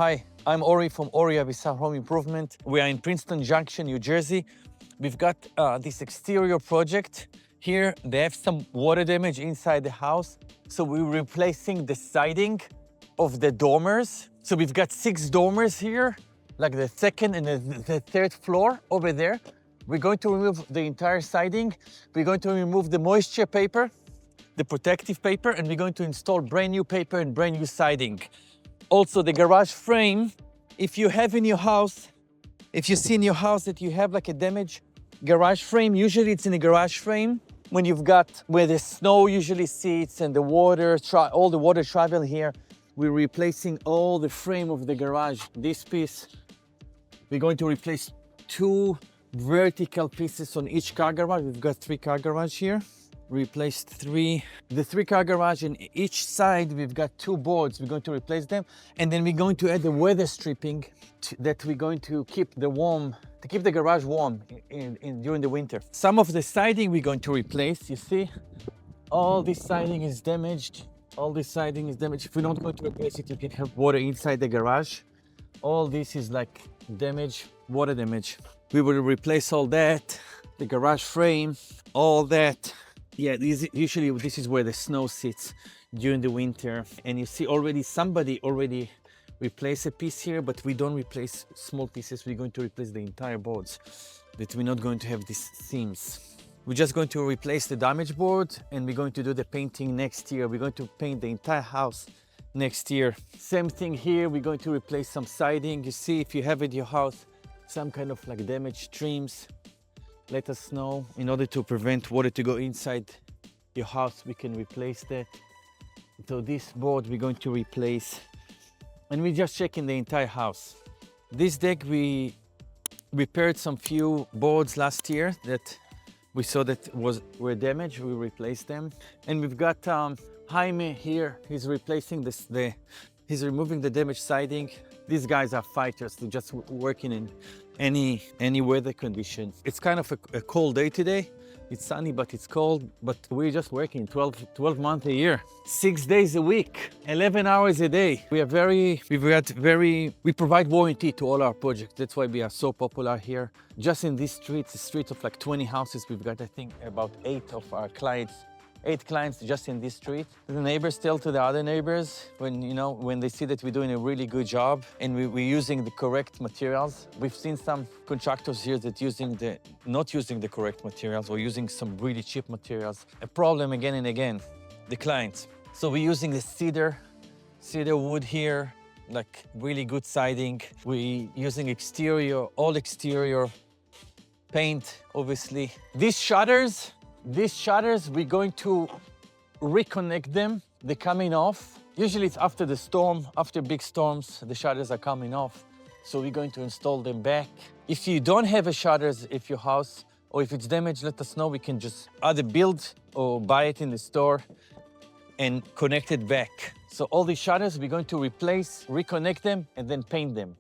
Hi, I'm Ori from Ori Avisar Home Improvement. We are in Princeton Junction, New Jersey. We've got this exterior project. Here, they have some water damage inside the house. So we're replacing the siding of the dormers. So we've got 6 dormers here, like the second and the third floor over there. We're going to remove the entire siding. We're going to remove the moisture paper, the protective paper, and we're going to install brand new paper and brand new siding. Also, the garage frame, if you have in your house, if you see in your house that you have like a damaged garage frame, usually it's in a garage frame. When you've got where the snow usually sits and the water, all the water travel here, we're replacing all the frame of the garage. This piece, we're going to replace 2 vertical pieces on each car garage. We've got 3 car garage here. Replaced 3. The 3 car garage in each side, we've got 2 boards. We're going to replace them. And then we're going to add the weather stripping that we're going to keep the garage warm during the winter. Some of the siding we're going to replace. You see, all this siding is damaged. All this siding is damaged. If we're not going to replace it, you can have water inside the garage. All this is like damage, water damage. We will replace all that, the garage frame, all that. Yeah, usually this is where the snow sits during the winter. And you see already somebody replace a piece here, but we don't replace small pieces. We're going to replace the entire boards, that we're not going to have these seams. We're just going to replace the damaged board, and we're going to do the painting next year. We're going to paint the entire house next year. Same thing here, we're going to replace some siding. You see, if you have in your house some kind of like damaged trims, let us know. In order to prevent water to go inside your house, we can replace that. So this board we're going to replace. And we're just checking the entire house. This deck, we repaired some few boards last year that we saw that were damaged. We replaced them. And we've got Jaime here. He's replacing he's removing the damaged siding. These guys are fighters. They're just working in any weather condition. It's kind of a cold day today. It's sunny, but it's cold. But we're just working 12 months a year, 6 days a week, 11 hours a day. We provide warranty to all our projects. That's why we are so popular here. Just in these streets, a street of like 20 houses, we've got, I think, about 8 of our clients. 8 clients just in this street. The neighbors tell to the other neighbors when they see that we're doing a really good job and we're using the correct materials. We've seen some contractors here that not using the correct materials or using some really cheap materials. A problem again and again, the clients. So we're using the cedar wood here, like really good siding. We're using all exterior paint, obviously. These shutters, we're going to reconnect them. They're coming off. Usually it's after the storm, after big storms, the shutters are coming off. So we're going to install them back. If you don't have a shutters, if your house, or if it's damaged, let us know. We can just either build or buy it in the store and connect it back. So all these shutters, we're going to replace, reconnect them, and then paint them.